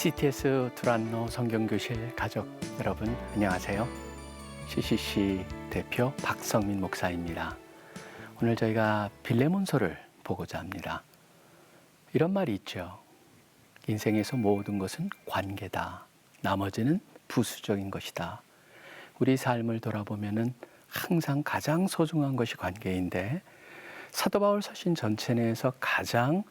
ECTS 두란노 성경교실 가족 여러분 안녕하세요. CCC 대표 박성민 목사입니다. 오늘 저희가 빌레몬서를 보고자 합니다. 이런 말이 있죠. 인생에서 모든 것은 관계다. 나머지는 부수적인 것이다. 우리 삶을 돌아보면은 항상 가장 소중한 것이 관계인데 사도 바울 서신 전체 내에서 가장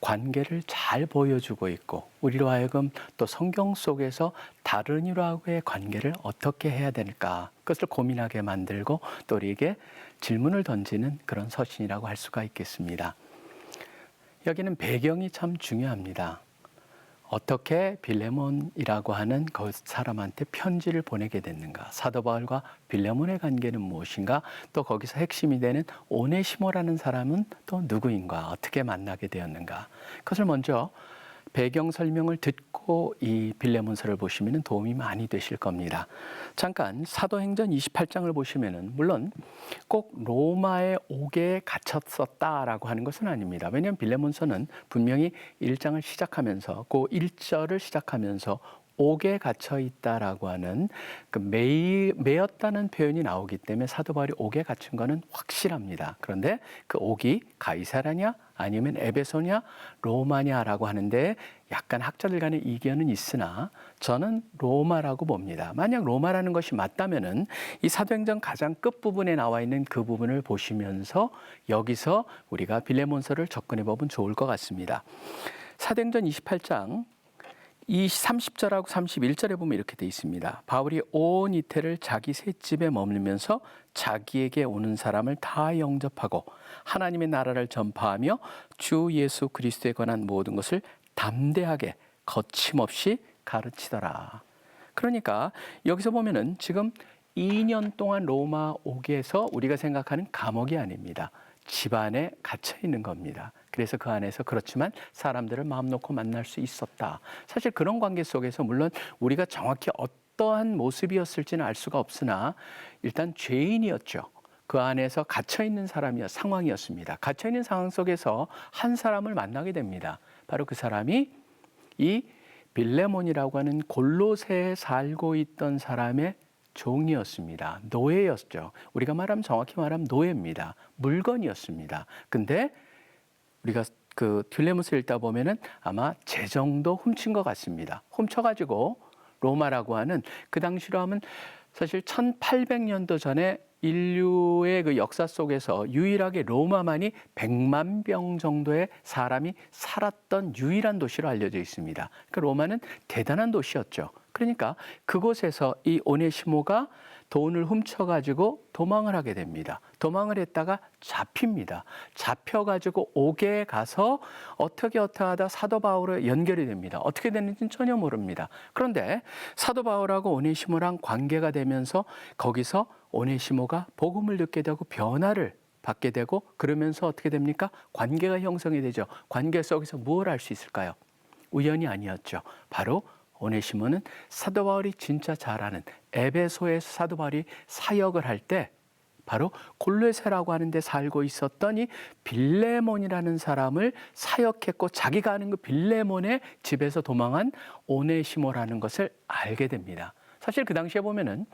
관계를 잘 보여주고 있고 우리로 하여금 또 성경 속에서 다른 이와의 관계를 어떻게 해야 될까 그것을 고민하게 만들고 또 우리에게 질문을 던지는 그런 서신이라고 할 수가 있겠습니다. 여기는 배경이 참 중요합니다. 어떻게 빌레몬이라고 하는 그 사람한테 편지를 보내게 됐는가? 사도 바울과 빌레몬의 관계는 무엇인가? 또 거기서 핵심이 되는 오네시모라는 사람은 또 누구인가? 어떻게 만나게 되었는가? 그것을 먼저 배경 설명을 듣고 이 빌레몬서를 보시면 도움이 많이 되실 겁니다. 잠깐 사도행전 28장을 보시면은 물론 꼭 로마의 옥에 갇혔었다라고 하는 것은 아닙니다. 왜냐하면 빌레몬서는 분명히 1장을 시작하면서 그 1절을 시작하면서 옥에 갇혀 있다라고 하는 그 매였다는 표현이 나오기 때문에 사도 바울이 옥에 갇힌 것은 확실합니다. 그런데 그 옥이 가이사라냐 아니면 에베소냐 로마냐라고 하는데 약간 학자들 간의 이견은 있으나 저는 로마라고 봅니다. 만약 로마라는 것이 맞다면은 이 사도행전 가장 끝부분에 나와 있는 그 부분을 보시면서 여기서 우리가 빌레몬서를 접근해 보면 좋을 것 같습니다. 사도행전 28장 30절하고 31절에 보면 이렇게 돼 있습니다. 바울이 온 이태를 자기 셋집에 머물면서 자기에게 오는 사람을 다 영접하고 하나님의 나라를 전파하며 주 예수 그리스도에 관한 모든 것을 담대하게 거침없이 가르치더라. 그러니까 여기서 보면은 지금 2년 동안 로마 옥에서 우리가 생각하는 감옥이 아닙니다. 집 안에 갇혀 있는 겁니다. 그래서 그 안에서 그렇지만 사람들을 마음 놓고 만날 수 있었다. 사실 그런 관계 속에서 물론 우리가 정확히 어떠한 모습이었을지는 알 수가 없으나 일단 죄인이었죠. 그 안에서 갇혀있는 상황이었습니다. 갇혀있는 상황 속에서 한 사람을 만나게 됩니다. 바로 그 사람이 이 빌레몬이라고 하는 골로새에 살고 있던 사람의 종이었습니다. 노예였죠. 우리가 정확히 말하면 노예입니다. 물건이었습니다. 근데 우리가 그 빌레몬서를 읽다 보면은 아마 재정도 훔친 것 같습니다. 훔쳐가지고 로마라고 하는 그 당시로 하면 사실 1800년도 전에 인류의 그 역사 속에서 유일하게 로마만이 100만 병 정도의 사람이 살았던 유일한 도시로 알려져 있습니다. 그러니까 로마는 대단한 도시였죠. 그러니까 그곳에서 이 오네시모가 돈을 훔쳐가지고 도망을 하게 됩니다. 도망을 했다가 잡힙니다. 잡혀가지고 옥에 가서 어떻게 하다 사도 바울에 연결이 됩니다. 어떻게 됐는지는 전혀 모릅니다. 그런데 사도 바울하고 오네시모랑 관계가 되면서 거기서 오네시모가 복음을 듣게 되고 변화를 받게 되고 그러면서 어떻게 됩니까? 관계가 형성이 되죠. 관계 속에서 무엇을 할 수 있을까요? 우연이 아니었죠. 바로 오네시모는 사도 바울이 진짜 잘 아는 에베소에서 사도 바울이 사역을 할 때 바로 골로새라고 하는 데 살고 있었던 이 빌레몬이라는 사람을 사역했고 자기가 아는 그 빌레몬의 집에서 도망한 오네시모라는 것을 알게 됩니다. 사실 그 당시에 보면은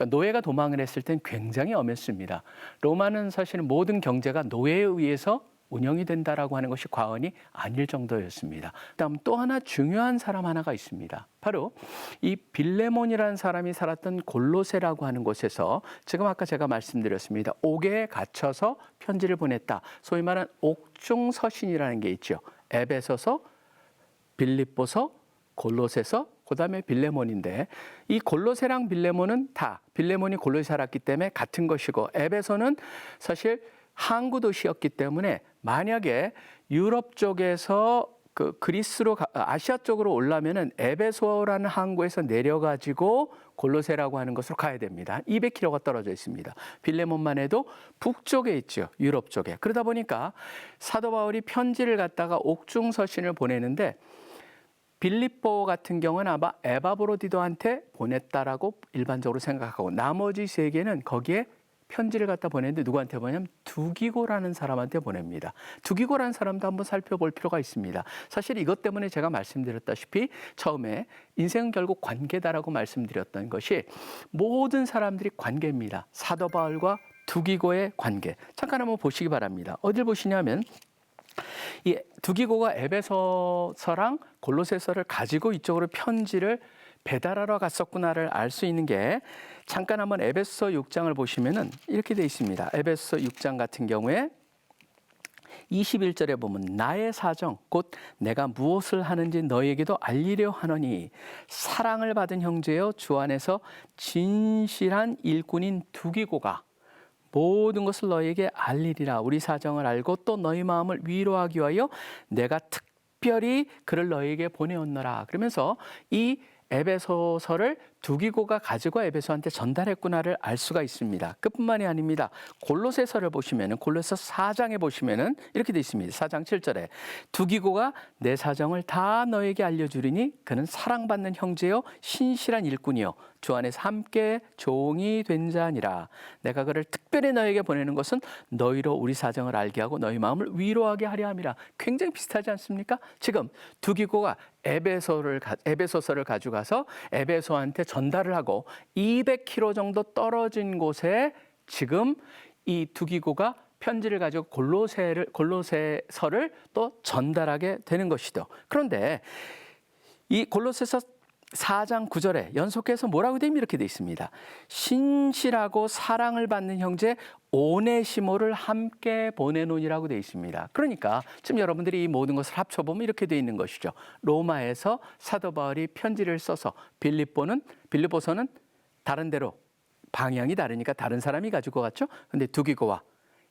노예가 도망을 했을 땐 굉장히 엄했습니다. 로마는 사실은 모든 경제가 노예에 의해서 운영이 된다라고 하는 것이 과언이 아닐 정도였습니다. 그다음 또 하나 중요한 사람 하나가 있습니다. 바로 이 빌레몬이라는 사람이 살았던 골로새라고 하는 곳에서 지금 아까 제가 말씀드렸습니다. 옥에 갇혀서 편지를 보냈다. 소위 말하는 옥중 서신이라는 게 있죠. 에베소서, 빌립보서, 골로새서, 그다음에 빌레몬인데 이 골로새랑 빌레몬은 다 빌레몬이 골로새 살았기 때문에 같은 것이고 에베소는 사실 항구 도시였기 때문에 만약에 유럽 쪽에서 그 그리스로 아시아 쪽으로 올라면은 에베소라는 항구에서 내려가지고 골로새라고 하는 것으로 가야 됩니다. 200km가 떨어져 있습니다. 빌레몬만 해도 북쪽에 있죠. 유럽 쪽에. 그러다 보니까 사도 바울이 편지를 갖다가 옥중 서신을 보내는데 빌립보 같은 경우는 아마 에바브로디도한테 보냈다라고 일반적으로 생각하고 나머지 세 개는 거기에 편지를 갖다 보냈는데 누구한테 보내냐면 두기고라는 사람한테 보냅니다. 두기고라는 사람도 한번 살펴볼 필요가 있습니다. 사실 이것 때문에 제가 말씀드렸다시피 처음에 인생은 결국 관계다라고 말씀드렸던 것이 모든 사람들이 관계입니다. 사도 바울과 두기고의 관계. 잠깐 한번 보시기 바랍니다. 어딜 보시냐면 이 두기고가 에베소서랑 골로새서를 가지고 이쪽으로 편지를 배달하러 갔었구나를 알 수 있는 게 잠깐 한번 에베소 6장을 보시면은 이렇게 돼 있습니다. 에베소 6장 같은 경우에 21절에 보면 나의 사정 곧 내가 무엇을 하는지 너희에게도 알리려 하노니 사랑을 받은 형제여 주 안에서 진실한 일꾼인 두기고가 모든 것을 너희에게 알리리라. 우리 사정을 알고 또 너희 마음을 위로하기 위하여 내가 특별히 그를 너희에게 보내었노라. 그러면서 이 에베소서를 두기고가 가지고 에베소한테 전달했구나를 알 수가 있습니다. 그뿐만이 아닙니다. 골로새서를 보시면은 골로새 4장에 보시면은 이렇게 되어 있습니다. 4장 7절에 두기고가 내 사정을 다 너에게 알려주리니 그는 사랑받는 형제요 신실한 일꾼이요 주 안에서 함께 종이 된 자니라. 내가 그를 특별히 너에게 보내는 것은 너희로 우리 사정을 알게 하고 너희 마음을 위로하게 하려 함이라. 굉장히 비슷하지 않습니까? 지금 두기고가 에베소서를 가져가서 에베소한테 전달을 하고 200km 정도 떨어진 곳에 지금 이 두기고가 편지를 가지고 골로새서를 또 전달하게 되는 것이죠. 그런데 이 골로새서 4장 9절에 연속해서 뭐라고 되면 이렇게 되어 있습니다. 신실하고 사랑을 받는 형제 오네시모를 함께 보내노니라고 되어 있습니다. 그러니까 지금 여러분들이 이 모든 것을 합쳐보면 이렇게 되어 있는 것이죠. 로마에서 사도 바울이 편지를 써서 빌립보서는 다른 데로 방향이 다르니까 다른 사람이 가지고 갔죠. 근데 두기고와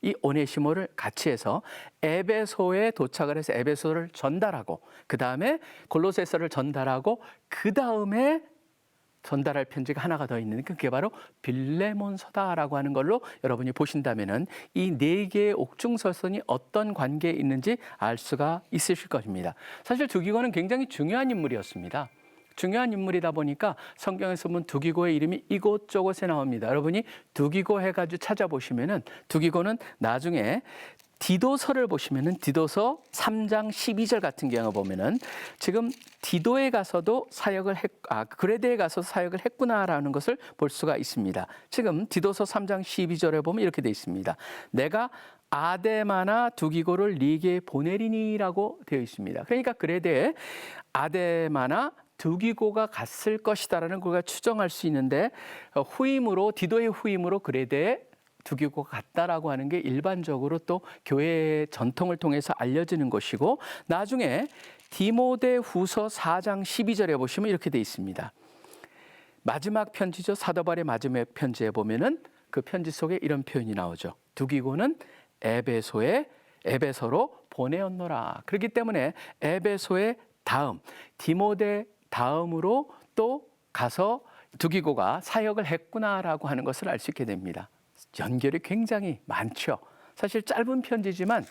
이 오네시모를 같이 해서 에베소에 도착을 해서 에베소를 전달하고 그 다음에 골로새서를 전달하고 그 다음에 전달할 편지가 하나가 더 있는 그게 바로 빌레몬서다라고 하는 걸로 여러분이 보신다면은 이 네 개의 옥중서선이 어떤 관계에 있는지 알 수가 있으실 것입니다. 사실 두기고는 굉장히 중요한 인물이었습니다. 중요한 인물이다 보니까 성경에서 보면 두기고의 이름이 이곳저곳에 나옵니다. 여러분이 두기고 해가지고 찾아보시면은 두기고는 나중에 디도서를 보시면은 디도서 3장 12절 같은 경우 보면은 지금 디도에 가서도 그레데에 가서 사역을 했구나라는 것을 볼 수가 있습니다. 지금 디도서 3장 12절에 보면 이렇게 되어 있습니다. 내가 아데마나 두기고를 네게 보내리니라고 되어 있습니다. 그러니까 그레데에 아데마나 두기고가 갔을 것이다라는 걸 추정할 수 있는데 디도의 후임으로 그레데에 두기고가 갔다라고 하는 게 일반적으로 또 교회의 전통을 통해서 알려지는 것이고 나중에 디모데후서 4장 12절에 보시면 이렇게 돼 있습니다. 마지막 편지죠. 사도 바울의 마지막 편지에 보면은 그 편지 속에 이런 표현이 나오죠. 두기고는 에베소로 보내었노라. 그렇기 때문에 에베소의 다음 디모데 다음으로 또 가서 두기고가 사역을 했구나라고 하는 것을 알 수 있게 됩니다. 연결이 굉장히 많죠. 사실 짧은 편지지만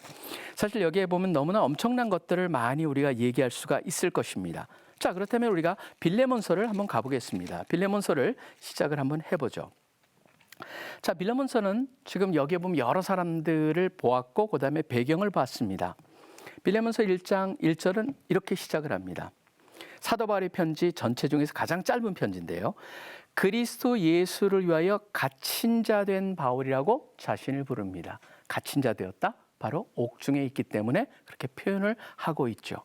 사실 여기에 보면 너무나 엄청난 것들을 많이 우리가 얘기할 수가 있을 것입니다. 자, 그렇다면 우리가 빌레몬서를 한번 가보겠습니다. 빌레몬서를 시작을 한번 해보죠. 자, 빌레몬서는 지금 여기에 보면 여러 사람들을 보았고 그 다음에 배경을 봤습니다. 빌레몬서 1장 1절은 이렇게 시작을 합니다. 사도 바울의 편지 전체 중에서 가장 짧은 편지인데요. 그리스도 예수를 위하여 갇힌 자 된 바울이라고 자신을 부릅니다. 갇힌 자 되었다? 바로 옥중에 있기 때문에 그렇게 표현을 하고 있죠.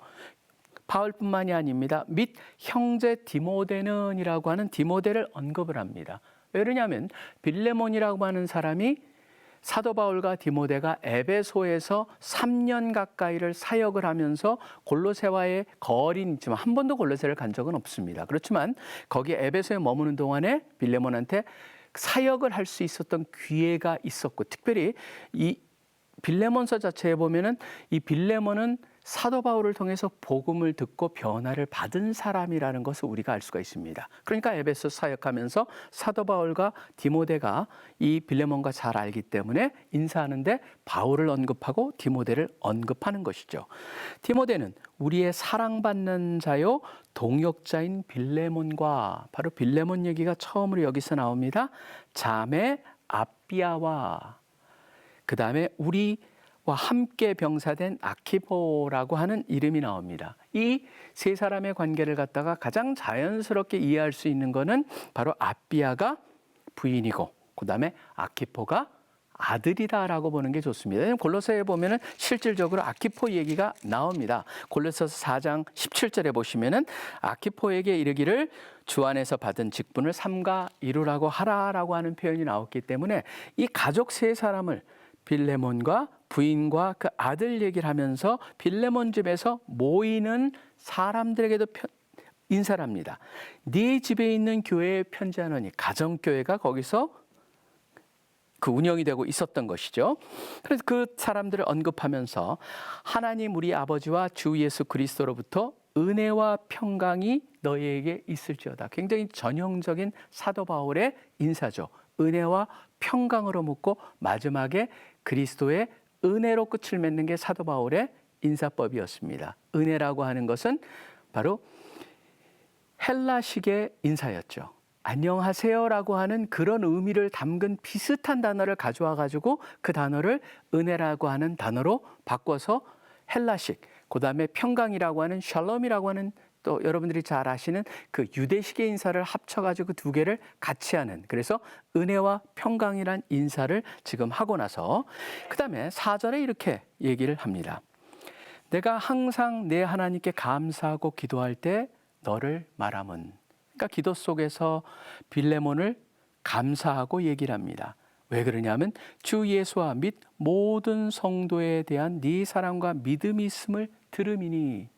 바울뿐만이 아닙니다. 및 형제 디모데는이라고 하는 디모데를 언급을 합니다. 왜 그러냐면 빌레몬이라고 하는 사람이 사도 바울과 디모데가 에베소에서 3년 가까이를 사역을 하면서 골로새와의 거리는 있지만 한 번도 골로새를 간 적은 없습니다. 그렇지만 거기 에베소에 머무는 동안에 빌레몬한테 사역을 할 수 있었던 기회가 있었고 특별히 이 빌레몬서 자체에 보면은 이 빌레몬은 사도 바울을 통해서 복음을 듣고 변화를 받은 사람이라는 것을 우리가 알 수가 있습니다. 그러니까 에베소 사역하면서 사도 바울과 디모데가 이 빌레몬과 잘 알기 때문에 인사하는데 바울을 언급하고 디모데를 언급하는 것이죠. 디모데는 우리의 사랑받는 자요 동역자인 빌레몬과 바로 빌레몬 얘기가 처음으로 여기서 나옵니다. 자매 아비아와 그 다음에 우리와 함께 병사된 아키포라고 하는 이름이 나옵니다. 이 세 사람의 관계를 갖다가 가장 자연스럽게 이해할 수 있는 것은 바로 아비아가 부인이고 그 다음에 아키포가 아들이다라고 보는 게 좋습니다. 골로새에 보면은 실질적으로 아키포 얘기가 나옵니다. 골로새서 4장 17절에 보시면은 아키포에게 이르기를 주 안에서 받은 직분을 삼가 이루라고 하라라고 하는 표현이 나왔기 때문에 이 가족 세 사람을 빌레몬과 부인과 그 아들 얘기를 하면서 빌레몬 집에서 모이는 사람들에게도 인사를 합니다. 네 집에 있는 교회에 편지하노니, 가정교회가 거기서 그 운영이 되고 있었던 것이죠. 그래서 그 사람들을 언급하면서 하나님 우리 아버지와 주 예수 그리스도로부터 은혜와 평강이 너희에게 있을지어다. 굉장히 전형적인 사도 바울의 인사죠. 은혜와 평강으로 묻고 마지막에 그리스도의 은혜로 끝을 맺는 게 사도 바울의 인사법이었습니다. 은혜라고 하는 것은 바로 헬라식의 인사였죠. 안녕하세요라고 하는 그런 의미를 담근 비슷한 단어를 가져와 가지고 그 단어를 은혜라고 하는 단어로 바꿔서 헬라식, 그 다음에 평강이라고 하는 샬롬이라고 하는 또 여러분들이 잘 아시는 그 유대식의 인사를 합쳐가지고 두 개를 같이 하는, 그래서 은혜와 평강이란 인사를 지금 하고 나서 그 다음에 4절에 이렇게 얘기를 합니다. 내가 항상 내 하나님께 감사하고 기도할 때 너를 말함은, 그러니까 기도 속에서 빌레몬을 감사하고 얘기를 합니다. 왜 그러냐면 주 예수와 및 모든 성도에 대한 네 사랑과 믿음이 있음을 들음이니.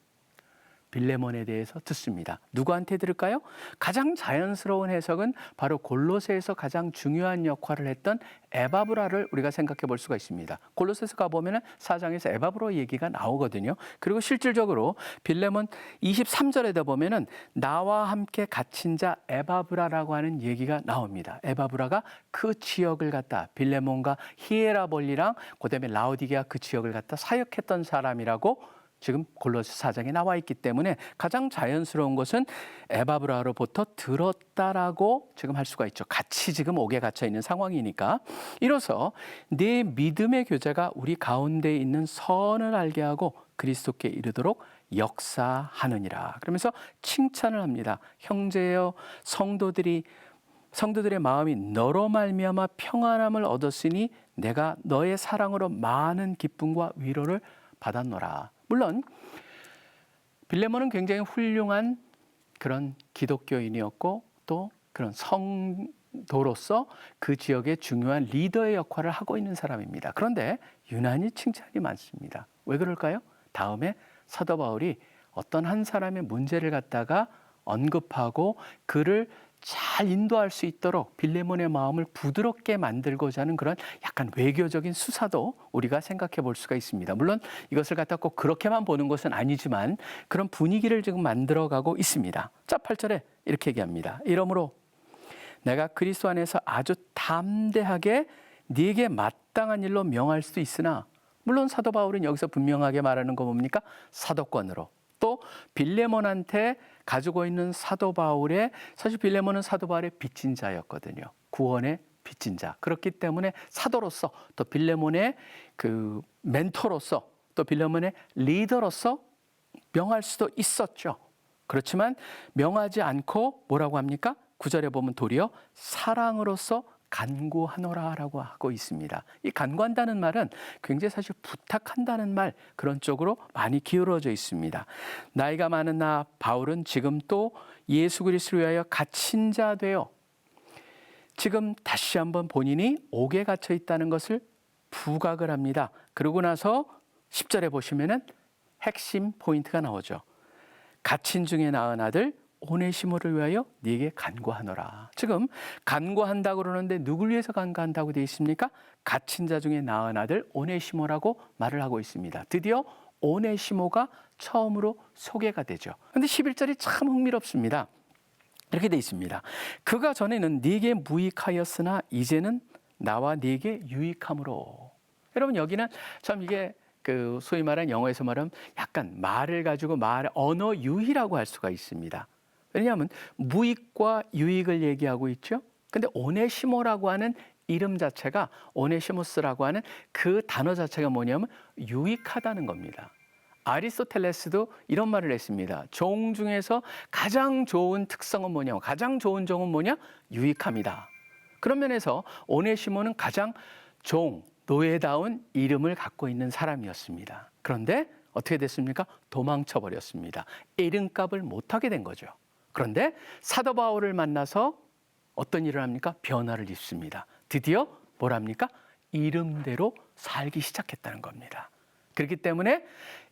빌레몬에 대해서 듣습니다. 누구한테 들을까요? 가장 자연스러운 해석은 바로 골로새에서 가장 중요한 역할을 했던 에바브라를 우리가 생각해 볼 수가 있습니다. 골로새서 가보면 4장에서 에바브라 얘기가 나오거든요. 그리고 실질적으로 빌레몬 23절에다 보면은 나와 함께 갇힌 자 에바브라라고 하는 얘기가 나옵니다. 에바브라가 그 지역을 갖다 빌레몬과 히에라볼리랑 그다음에 라오디게아 그 지역을 갖다 사역했던 사람이라고 지금 골로새 4장에 나와 있기 때문에 가장 자연스러운 것은 에바브라로부터 들었다라고 지금 할 수가 있죠. 같이 지금 옥에 갇혀 있는 상황이니까. 이로써 네 믿음의 교제가 우리 가운데 있는 선을 알게 하고 그리스도께 이르도록 역사하느니라. 그러면서 칭찬을 합니다. 형제여, 성도들의 마음이 너로 말미암아 평안함을 얻었으니 내가 너의 사랑으로 많은 기쁨과 위로를 받았노라. 물론 빌레몬은 굉장히 훌륭한 그런 기독교인이었고 또 그런 성도로서 그 지역의 중요한 리더의 역할을 하고 있는 사람입니다. 그런데 유난히 칭찬이 많습니다. 왜 그럴까요? 다음에 사도 바울이 어떤 한 사람의 문제를 갖다가 언급하고 그를 잘 인도할 수 있도록 빌레몬의 마음을 부드럽게 만들고자 하는 그런 약간 외교적인 수사도 우리가 생각해 볼 수가 있습니다. 물론 이것을 갖다 꼭 그렇게만 보는 것은 아니지만 그런 분위기를 지금 만들어가고 있습니다. 자, 8절에 이렇게 얘기합니다. 이러므로 내가 그리스도 안에서 아주 담대하게 네게 마땅한 일로 명할 수도 있으나, 물론 사도 바울은 여기서 분명하게 말하는 거 뭡니까? 사도권으로. 또 빌레몬한테 가지고 있는 사도 바울의, 사실 빌레몬은 사도 바울의 빚진 자였거든요. 구원의 빚진 자. 그렇기 때문에 사도로서 또 빌레몬의 그 멘토로서 또 빌레몬의 리더로서 명할 수도 있었죠. 그렇지만 명하지 않고 뭐라고 합니까? 9절에 보면 도리어 사랑으로서 간구하노라라고 하고 있습니다. 이 간구한다는 말은 굉장히 사실 부탁한다는 말, 그런 쪽으로 많이 기울어져 있습니다. 나이가 많은 나 바울은 지금 또 예수 그리스도를 위하여 갇힌 자 되어 지금 다시 한번 본인이 옥에 갇혀 있다는 것을 부각을 합니다. 그러고 나서 10절에 보시면은 핵심 포인트가 나오죠. 갇힌 중에 낳은 아들 오네시모를 위하여 네게 간구하노라. 지금 간구한다고 그러는데 누굴 위해서 간구한다고 되어 있습니까? 갇힌 자 중에 낳은 아들 오네시모라고 말을 하고 있습니다. 드디어 오네시모가 처음으로 소개가 되죠. 그런데 11절이 참 흥미롭습니다. 이렇게 되어 있습니다. 그가 전에는 네게 무익하였으나 이제는 나와 네게 유익함으로. 여러분, 여기는 참 이게 그 소위 말하는 영어에서 말하면 약간 말을 가지고 언어 유희라고 할 수가 있습니다. 왜냐하면 무익과 유익을 얘기하고 있죠. 근데 오네시모라고 하는 이름 자체가 오네시모스라고 하는 그 단어 자체가 뭐냐면 유익하다는 겁니다. 아리스토텔레스도 이런 말을 했습니다. 종 중에서 가장 좋은 특성은 뭐냐? 가장 좋은 종은 뭐냐? 유익함이다. 그런 면에서 오네시모는 가장 노예다운 이름을 갖고 있는 사람이었습니다. 그런데 어떻게 됐습니까? 도망쳐 버렸습니다. 이름값을 못하게 된 거죠. 그런데 사도 바울을 만나서 어떤 일을 합니까? 변화를 입습니다. 드디어 뭘 합니까? 이름대로 살기 시작했다는 겁니다. 그렇기 때문에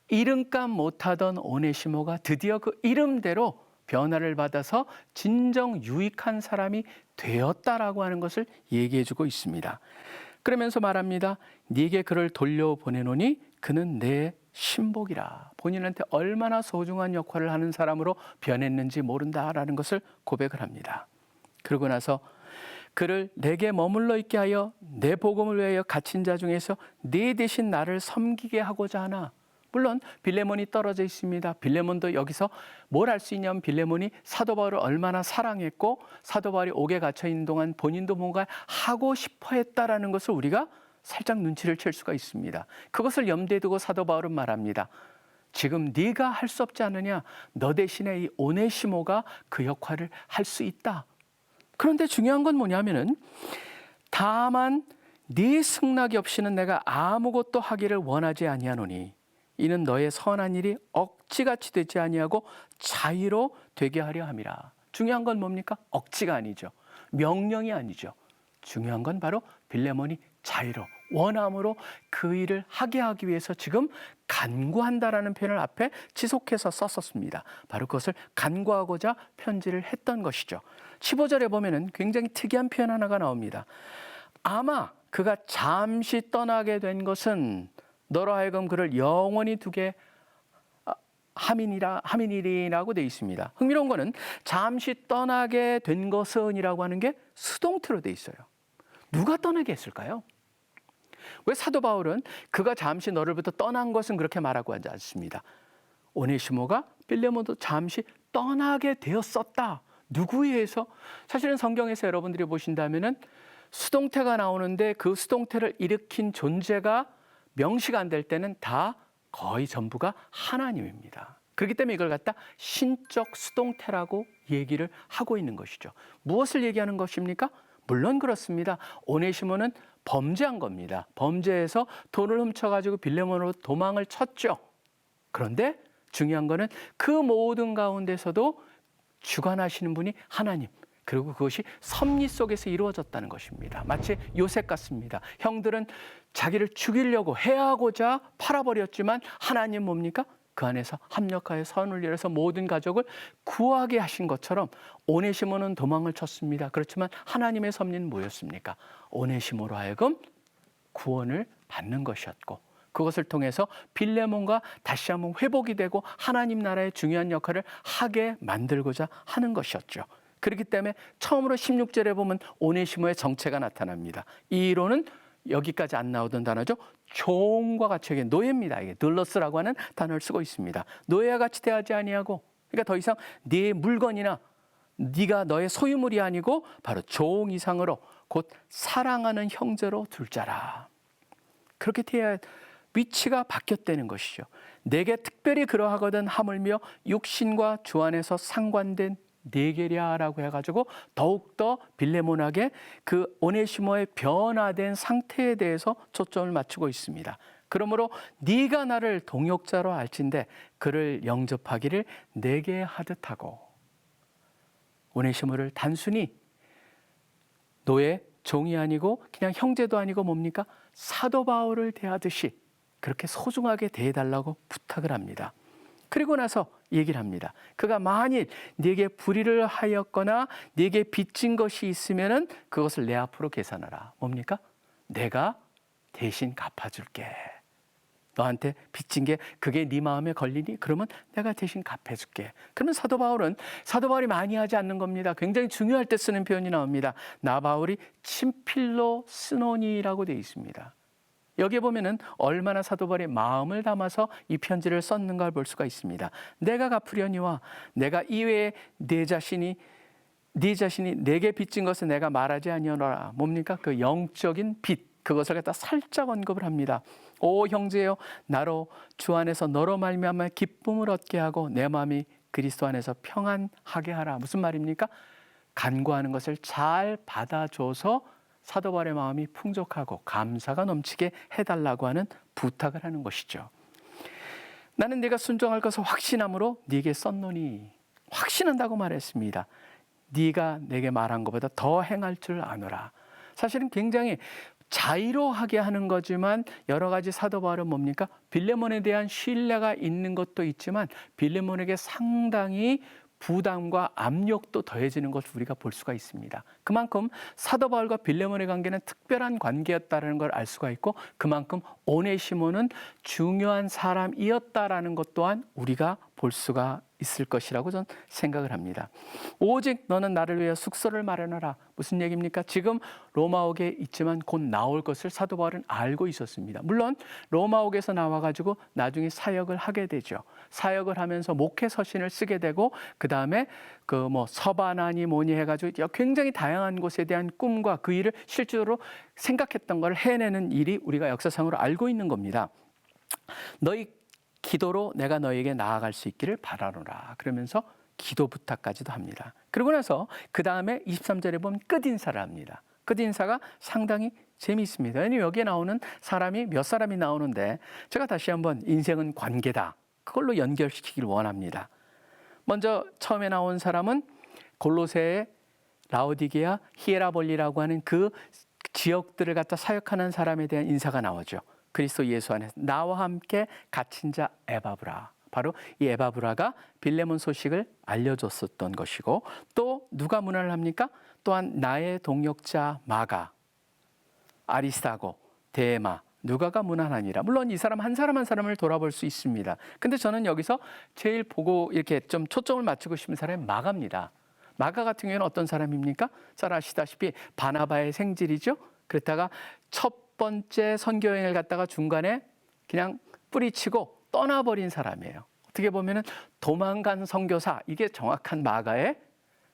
이름값 못하던 오네시모가 드디어 그 이름대로 변화를 받아서 진정 유익한 사람이 되었다라고 하는 것을 얘기해주고 있습니다. 그러면서 말합니다. 네게 그를 돌려보내노니 그는 내 신복이라. 본인한테 얼마나 소중한 역할을 하는 사람으로 변했는지 모른다라는 것을 고백을 합니다. 그러고 나서 그를 내게 머물러 있게 하여 내 복음을 위하여 갇힌 자 중에서 네 대신 나를 섬기게 하고자 하나. 물론 빌레몬이 떨어져 있습니다. 빌레몬도 여기서 뭘 할 수 있냐면 빌레몬이 사도 바울을 얼마나 사랑했고 사도 바울이 옥에 갇혀 있는 동안 본인도 뭔가 하고 싶어 했다라는 것을 우리가 살짝 눈치를 챌 수가 있습니다. 그것을 염두에 두고 사도 바울은 말합니다. 지금 네가 할 수 없지 않느냐? 너 대신에 이 오네시모가 그 역할을 할 수 있다. 그런데 중요한 건 뭐냐면은 다만 네 승낙이 없이는 내가 아무것도 하기를 원하지 아니하노니 이는 너의 선한 일이 억지같이 되지 아니하고 자의로 되게 하려 함이라. 중요한 건 뭡니까? 억지가 아니죠. 명령이 아니죠. 중요한 건 바로 빌레몬이 자의로 원함으로 그 일을 하게 하기 위해서 지금 간구한다라는 표현을 앞에 지속해서 썼었습니다. 바로 그것을 간구하고자 편지를 했던 것이죠. 15절에 보면은 굉장히 특이한 표현 하나가 나옵니다. 아마 그가 잠시 떠나게 된 것은 너로 하여금 그를 영원히 두게 함이니라고 되어 있습니다. 흥미로운 거는 잠시 떠나게 된 것은이라고 하는 게 수동태로 되어 있어요. 누가 떠나게 했을까요? 왜 사도 바울은 그가 잠시 너를부터 떠난 것은 그렇게 말하고 하지 않습니다. 오네시모가 빌레몬도 잠시 떠나게 되었었다. 누구에 의해서? 사실은 성경에서 여러분들이 보신다면은 수동태가 나오는데 그 수동태를 일으킨 존재가 명시가 안 될 때는 다 거의 전부가 하나님입니다. 그렇기 때문에 이걸 갖다 신적 수동태라고 얘기를 하고 있는 것이죠. 무엇을 얘기하는 것입니까? 물론 그렇습니다. 오네시모는 범죄한 겁니다. 범죄해서 돈을 훔쳐가지고 빌레몬으로 도망을 쳤죠. 그런데 중요한 거는 그 모든 가운데서도 주관하시는 분이 하나님. 그리고 그것이 섭리 속에서 이루어졌다는 것입니다. 마치 요셉 같습니다. 형들은 자기를 죽이려고 해하고자 팔아버렸지만 하나님 뭡니까? 그 안에서 합력하여 선을 이뤄서 모든 가족을 구하게 하신 것처럼 오네시모는 도망을 쳤습니다. 그렇지만 하나님의 섭리는 뭐였습니까? 오네시모로 하여금 구원을 받는 것이었고 그것을 통해서 빌레몬과 다시 한번 회복이 되고 하나님 나라의 중요한 역할을 하게 만들고자 하는 것이었죠. 그렇기 때문에 처음으로 16절에 보면 오네시모의 정체가 나타납니다. 이 이론은 여기까지 안 나오던 단어죠. 종과 같이 여기 노예입니다. 이게 들러스라고 하는 단어를 쓰고 있습니다. 노예와 같이 대하지 아니하고 그러니까 더 이상 네 물건이나 네가 너의 소유물이 아니고 바로 종 이상으로 곧 사랑하는 형제로 둘 자라. 그렇게 대해야 위치가 바뀌었다는 것이죠. 내게 특별히 그러하거든 하물며 육신과 주 안에서 상관된 네게랴라고 해가지고 더욱더 빌레몬에게 그 오네시모의 변화된 상태에 대해서 초점을 맞추고 있습니다. 그러므로 네가 나를 동역자로 알진대 그를 영접하기를 내게 하듯 하고 오네시모를 단순히 노예, 종이 아니고 그냥 형제도 아니고 뭡니까? 사도 바울을 대하듯이 그렇게 소중하게 대해달라고 부탁을 합니다. 그리고 나서 얘기를 합니다. 그가 만일 네게 불의를 하였거나 네게 빚진 것이 있으면은 그것을 내 앞으로 계산하라. 뭡니까? 내가 대신 갚아줄게. 너한테 빚진 게 그게 네 마음에 걸리니? 그러면 내가 대신 갚아줄게. 그러면 사도 바울이 많이 하지 않는 겁니다. 굉장히 중요할 때 쓰는 표현이 나옵니다. 나 바울이 친필로 쓰노니라고 되어 있습니다. 여기에 보면은 얼마나 사도 바울이 마음을 담아서 이 편지를 썼는가를 볼 수가 있습니다. 내가 갚으려니와 내가 이외에 내 자신이 네 자신이 내게 빚진 것을 내가 말하지 아니하노라. 뭡니까? 그 영적인 빚, 그것을 갖다 살짝 언급을 합니다. 오 형제여, 나로 주 안에서 너로 말미암아 기쁨을 얻게 하고 내 마음이 그리스도 안에서 평안하게 하라. 무슨 말입니까? 간구하는 것을 잘 받아줘서 사도 바울의 마음이 풍족하고 감사가 넘치게 해달라고 하는 부탁을 하는 것이죠. 나는 네가 순종할 것을 확신함으로 네게 썼노니, 확신한다고 말했습니다. 네가 내게 말한 것보다 더 행할 줄 아노라. 사실은 굉장히 자유로하게 하는 거지만 여러 가지 사도 바울은 뭡니까? 빌레몬에 대한 신뢰가 있는 것도 있지만 빌레몬에게 상당히 부담과 압력도 더해지는 것을 우리가 볼 수가 있습니다. 그만큼 사도 바울과 빌레몬의 관계는 특별한 관계였다는 걸 알 수가 있고, 그만큼 오네시모는 중요한 사람이었다라는 것 또한 우리가 볼 수가 있을 것이라고 저는 생각을 합니다. 오직 너는 나를 위해 숙소를 마련하라. 무슨 얘기입니까? 지금 로마옥에 있지만 곧 나올 것을 사도 바울은 알고 있었습니다. 물론 로마옥에서 나와가지고 나중에 사역을 하게 되죠. 사역을 하면서 목회 서신을 쓰게 되고, 그 다음에 그 뭐 서바나니 뭐니 해가지고 굉장히 다양한 곳에 대한 꿈과 그 일을 실제로 생각했던 걸 해내는 일이 우리가 역사상으로 알고 있는 겁니다. 너희 기도로 내가 너에게 나아갈 수 있기를 바라노라. 그러면서 기도 부탁까지도 합니다. 그러고 나서 그 다음에 23절에 보면 끝인사를 합니다. 끝인사가 상당히 재미있습니다. 왜냐하면 여기에 나오는 사람이 몇 사람이 나오는데, 제가 다시 한번 인생은 관계다, 그걸로 연결시키길 원합니다. 먼저 처음에 나온 사람은 골로새의 라오디게아, 히에라볼리라고 하는 그 지역들을 갖다 사역하는 사람에 대한 인사가 나오죠. 그리스도 예수 안에서 나와 함께 갇힌 자 에바브라. 바로 이 에바브라가 빌레몬 소식을 알려줬었던 것이고, 또 누가 문안을 합니까? 또한 나의 동역자 마가, 아리스타고, 데마, 누가가 문안하니라. 물론 이 사람 한 사람을 돌아볼 수 있습니다. 근데 저는 여기서 제일 보고 이렇게 좀 초점을 맞추고 싶은 사람이 마가입니다. 마가 같은 경우에는 어떤 사람입니까? 잘 아시다시피 바나바의 생질이죠. 그랬다가 첫 번째 선교여행을 갔다가 중간에 그냥 뿌리치고 떠나버린 사람이에요. 어떻게 보면은 도망간 선교사, 이게 정확한 마가의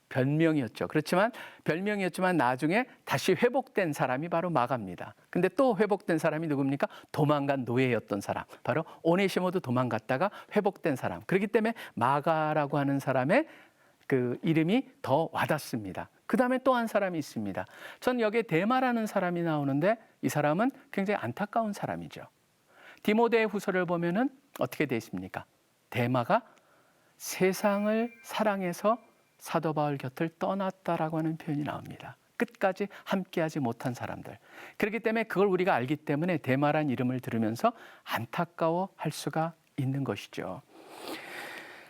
별명이었죠. 그렇지만 별명이었지만 나중에 다시 회복된 사람이 바로 마가입니다. 근데 또 회복된 사람이 누굽니까? 도망간 노예였던 사람, 바로 오네시모도 도망갔다가 회복된 사람. 그렇기 때문에 마가라고 하는 사람의 그 이름이 더 와닿습니다. 그 다음에 또 한 사람이 있습니다. 전 여기에 데마라는 사람이 나오는데, 이 사람은 굉장히 안타까운 사람이죠. 디모데 후서를 보면은 어떻게 되어 있습니까? 데마가 세상을 사랑해서 사도 바울 곁을 떠났다라고 하는 표현이 나옵니다. 끝까지 함께하지 못한 사람들. 그렇기 때문에 그걸 우리가 알기 때문에 데마란 이름을 들으면서 안타까워할 수가 있는 것이죠.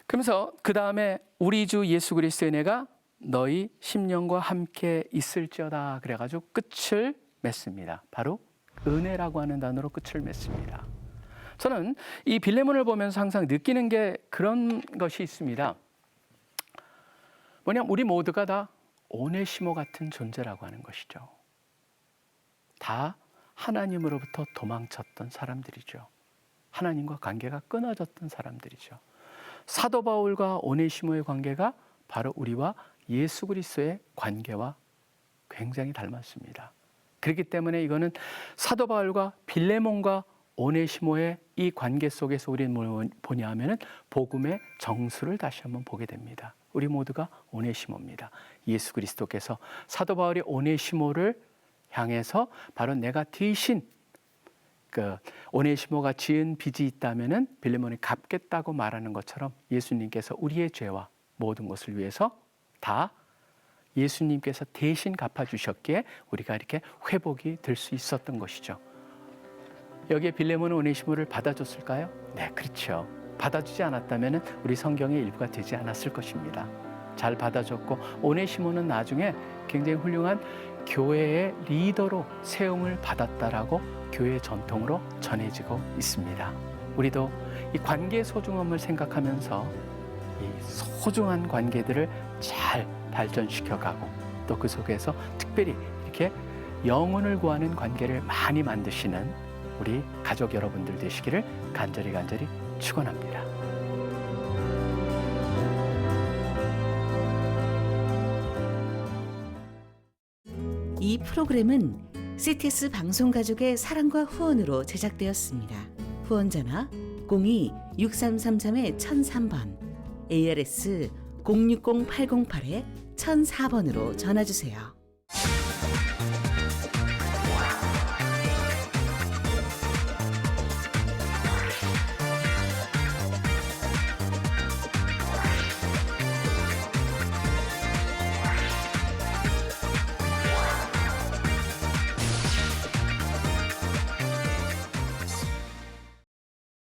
그러면서 그 다음에 우리 주 예수 그리스도의 은혜가 너희 심령과 함께 있을지어다 그래가지고 끝을 맺습니다. 바로 은혜라고 하는 단어로 끝을 맺습니다. 저는 이 빌레몬을 보면서 항상 느끼는 게 그런 것이 있습니다. 뭐냐면 우리 모두가 다 오네시모 같은 존재라고 하는 것이죠. 다 하나님으로부터 도망쳤던 사람들이죠. 하나님과 관계가 끊어졌던 사람들이죠. 사도 바울과 오네시모의 관계가 바로 우리와 예수 그리스도의 관계와 굉장히 닮았습니다. 그렇기 때문에 이거는 사도 바울과 빌레몬과 오네시모의 이 관계 속에서 우리는 뭘 보냐 하면은 복음의 정수를 다시 한번 보게 됩니다. 우리 모두가 오네시모입니다. 예수 그리스도께서 사도 바울이 오네시모를 향해서 바로 내가 대신 그 오네시모가 지은 빚이 있다면은 빌레몬이 갚겠다고 말하는 것처럼 예수님께서 우리의 죄와 모든 것을 위해서 다 예수님께서 대신 갚아주셨기에 우리가 이렇게 회복이 될 수 있었던 것이죠. 여기에 빌레몬은 오네시모를 받아줬을까요? 네, 그렇죠. 받아주지 않았다면 우리 성경의 일부가 되지 않았을 것입니다. 잘 받아줬고, 오네시모는 나중에 굉장히 훌륭한 교회의 리더로 세움을 받았다라고 교회 전통으로 전해지고 있습니다. 우리도 이 관계의 소중함을 생각하면서 이 소중한 관계들을 잘 발전시켜가고, 또 그 속에서 특별히 이렇게 영혼을 구하는 관계를 많이 만드시는 우리 가족 여러분들 되시기를 간절히 축원합니다. 이 프로그램은 CTS 방송가족의 사랑과 후원으로 제작되었습니다. 후원 전화 02-6333-1003번, ARS 060-808-1004번으로 전화주세요.